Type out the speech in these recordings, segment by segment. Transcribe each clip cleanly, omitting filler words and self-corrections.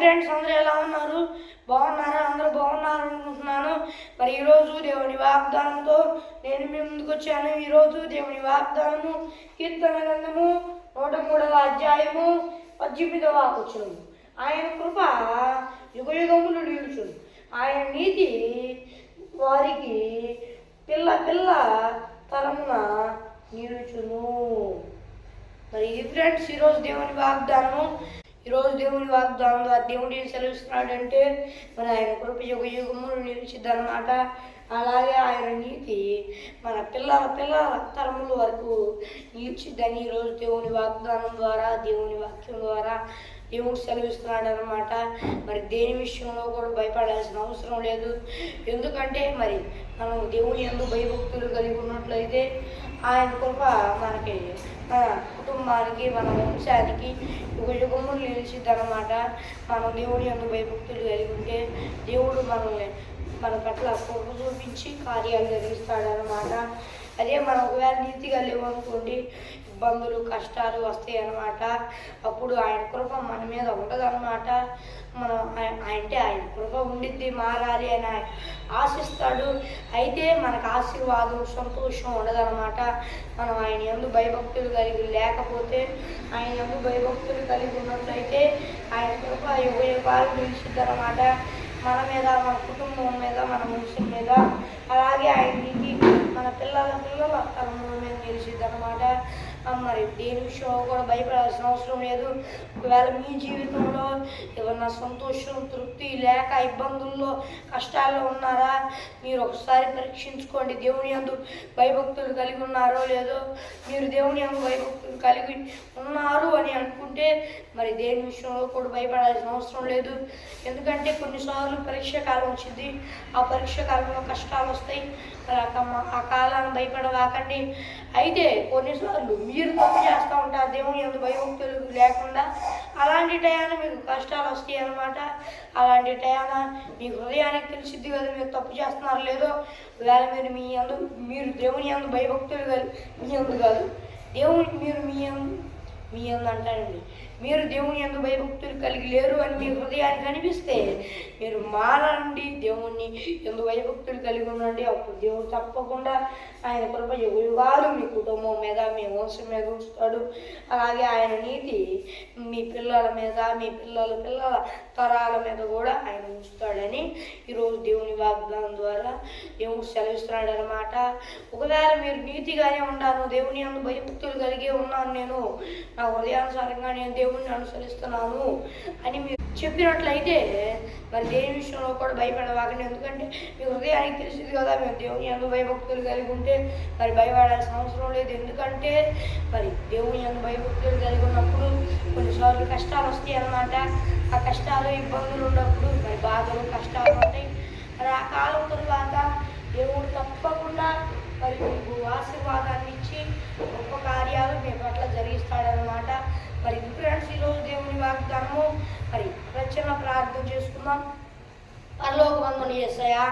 Friends, అందరూ ఎలా ఉన్నారు? బాగున్నారా? అందరూ బాగున్నారు అనుకుంటున్నాను. మరి ఈరోజు దేవుని వాగ్దానంతో నేను మీ ముందుకు వచ్చాను. ఈరోజు దేవుని వాగ్దానము కీర్తన గ్రంథము 103వ అధ్యాయము 18వ వచనము. ఆయన కృప యుగయుగములు నిలుచును, ఆయన నీతి వారికి పిల్ల పిల్ల తరమున నిలుచును. మరి ఇది ఫ్రెండ్స్ ఈరోజు దేవుని వాగ్దానము. ఈరోజు దేవుని వాగ్దానం ద్వారా దేవుడు ఏం సెలవిస్తున్నాడంటే, మరి ఆయన కృప యుగ యుగములు నిలిచిద్ది అన్నమాట. అలాగే ఆయన నీతి మన పిల్లల తరముల వరకు నిలిచిద్దని ఈరోజు దేవుని వాగ్దానం ద్వారా, దేవుని వాక్యం ద్వారా దేవుడు సెలవిస్తున్నాడు అనమాట. మరి దేని విషయంలో కూడా భయపడాల్సిన అవసరం లేదు. ఎందుకంటే మరి మనం దేవుని యందు భయభక్తులు కలిగి ఉన్నట్లయితే ఆయన కృప మనకి, మన కుటుంబానికి, మన వంశానికి యుగ యుగములు నిలిచిద్ది అనమాట. మనం దేవుని యందు భయభక్తులు కలిగి ఉంటే దేవుడు మనల్ని మన పట్ల కృప చూపించి కార్యాలు జరిగిస్తాడనమాట. అదే మనం ఒకవేళ నీతిగా లేవనుకోండి, ఇబ్బందులు కష్టాలు వస్తాయి అన్నమాట. అప్పుడు ఆయన కృప మన మీద ఉండదన్నమాట. మనం ఆయన కృప ఉండిద్ది, మారాలి అని ఆయన ఆశిస్తాడు. అయితే మనకు ఆశీర్వాదం సంతోషం ఉండదన్నమాట. మనం ఆయన యందు భయభక్తులు కలిగి లేకపోతే, ఆయన యందు భయభక్తులు కలిగి ఉన్నట్లయితే ఆయన కృప యుగ యుగాలు నిలిచిద్ది అన్నమాట. మన మీద, మన కుటుంబం మీద, మన వంశం మీద, అలాగే ఆయనకి మన పిల్లల తరముల మీద నిలిచిద్ది అనమాట. మరి దేని విషయంలో కూడా భయపడాల్సిన అవసరం లేదు. ఒకవేళ మీ జీవితంలో ఏమన్నా సంతోషం, తృప్తి లేక ఇబ్బందుల్లో, కష్టాల్లో ఉన్నారా? మీరు ఒకసారి పరీక్షించుకోండి. దేవుని యందు భయభక్తులు కలిగి ఉన్నారో లేదో. మీరు దేవుని యందు భయభక్తులు కలిగి ఉన్నారు అని అనుకుంటే మరి దేని విషయంలో కూడా భయపడాల్సిన అవసరం లేదు. ఎందుకంటే కొన్నిసార్లు పరీక్ష కాలం వచ్చింది. ఆ పరీక్ష కాలంలో కష్టాలు వస్తాయి. ఆ కాలాన్ని భయపడవాకండి. అయితే కొన్నిసార్లు మీరు తప్పు చేస్తూ ఉంటారు దేవుని యందు భయభక్తులు లేకుండా. అలాంటి టయాన మీకు కష్టాలు వస్తాయి అన్నమాట. అలాంటి టయాన మీ హృదయానికి తెలిసిద్ది కదా మీరు తప్పు చేస్తున్నారు లేదో. వేళ మీరు దేవుని యందు భయభక్తులు మీ యందు కాదు, దేవునికి మీ యందు అంటారండి. మీరు దేవుని యందు భయభక్తులు కలిగి లేరు అని మీ హృదయానికి అనిపిస్తే మీరు మానండి, దేవుణ్ణి యందు భయభక్తులు కలిగి ఉండండి. అప్పుడు దేవుడు తప్పకుండా ఆయన కృప యుగ యుగాలు మీ కుటుంబం మీద, మీ వంశం మీద ఉంచుతాడు. అలాగే ఆయన నీతి మీ పిల్లల మీద, మీ పిల్లల తరాల మీద కూడా ఆయన ఉంచుతాడని ఈరోజు దేవుని వాగ్దానం ద్వారా దేవుడు సెలవిస్తున్నాడు అనమాట. ఒకవేళ మీరు నీతిగానే ఉన్నాను, దేవుని యందు భయభక్తులు కలిగే ఉన్నాను, నేను నా హృదయానుసారంగా నేను దేవుణ్ణి అనుసరిస్తున్నాను అని మీరు చెప్పినట్లయితే మరి దేని విషయంలో కూడా భయపడవాకండి. ఎందుకంటే మీ హృదయానికి తెలిసింది కదా మేము దేవుని యందు భయభక్తులు కలిగి ఉంటే మరి భయపడాల్సిన అవసరం లేదు. ఎందుకంటే మరి దేవుని యందు భయభక్తులు కలిగి ఉన్నప్పుడు కొన్నిసార్లు కష్టాలు వస్తాయి అన్నమాట. ఆ కష్టాలు, ఇబ్బందులు ఉన్నప్పుడు మరి బాధలు, కష్టాలు ఉంటాయి. మరి ఆ కాలం తరువాత దేవుడు తప్పకుండా మరి మీకు ఆశీర్వాదాన్ని ఇచ్చి గొప్ప కార్యాలు మీ పట్ల జరిగిస్తాడనమాట. మరి ఫ్రెండ్స్, ఈరోజు దేవుని వాగ్దానము. మరి రచన ప్రార్థన చేసుకుందాం. పరలోకమందున యేసయ్యా,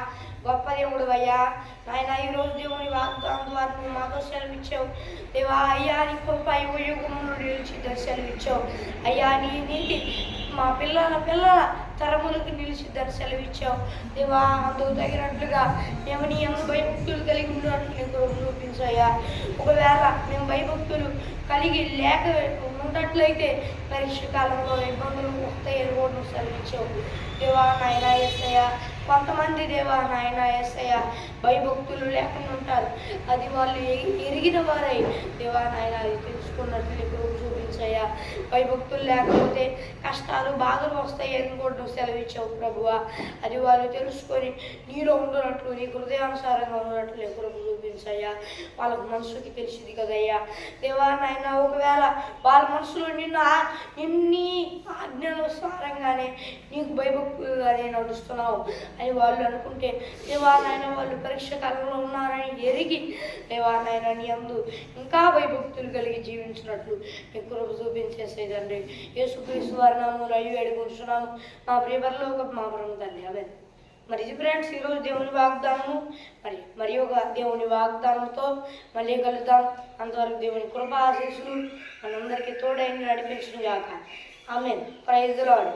గొప్ప దేవుడు అయ్యా నాయన, ఈరోజు దేవుని వాగ్దానం ద్వారా నువ్వు మాతో సెలవిచ్చావు దేవా. అయ్యా నీ కృప యుగ యుగములు నిలిచిద్దని సెలవిచ్చావు అయ్యా. నీ నీతి మా పిల్లల తరములకు నిలిచిద్దని సెలవిచ్చావు దేవా. అందుకు తగినట్లుగా మేము నీ యందు భయభక్తులు కలిగి ఉన్నట్లు చూపించయ్యా. ఒకవేళ మేము భయభక్తులు కలిగి లేక ఉన్నట్లయితే పరీక్ష కాలంలో ఇబ్బందులు వస్తాయని కూడా నువ్వు సెలవిచ్చావు దేవా. నాయన యేసయ్యా, కొంతమంది దేవా నాయన యేసయ్యా భయభక్తులు లేకుండా ఉంటారు. అది వాళ్ళు ఎరిగిన వారై దేవా నాయన అది తెలుసుకున్నట్లు ఇప్పుడు చూపించయ్యా. భయభక్తులు లేకపోతే కష్టాలు, బాధలు వస్తాయని కూడా నువ్వు సెలవిచ్చావు ప్రభువా. అది వాళ్ళు తెలుసుకొని నీలో ఉండునట్లు, నీ హృదయానుసారంగా ఉన్నట్లు ఎప్పుడు చూపించయ్యా. వాళ్ళకు మనసుకి తెలిసింది కదయ్యా దేవా నాయన. ఒకవేళ వాళ్ళ మనసులో నిన్ని ఆజ్ఞానుసారంగానే నీకు భయభక్తులుగానే నడుస్తున్నావు అని వాళ్ళు అనుకుంటే దేవా నాయన, వాళ్ళు పరీక్ష కాలంలో ఉన్నారని ఎరిగి దేవా నాయన నీ యందు ఇంకా భయభక్తులు కలిగి జీవించినట్లు నీ కృప చూపించేసే తండ్రి. యేసుక్రీస్తు వారి నామములో అయ్యి వేడుకుంటున్నాను మా ప్రియ పరలోక మా పరమ తండ్రి, ఆమేన్. మరి ఇది ఫ్రెండ్స్ ఈరోజు దేవుని వాగ్దానము. మరి ఒక దేవుని వాగ్దానంతో మళ్ళీ కలుద్దాం. అంతవరకు దేవుని కృప ఆశీస్సులు మనందరికీ తోడైన నడిపించును గాక. ఆమేన్. Praise the lord.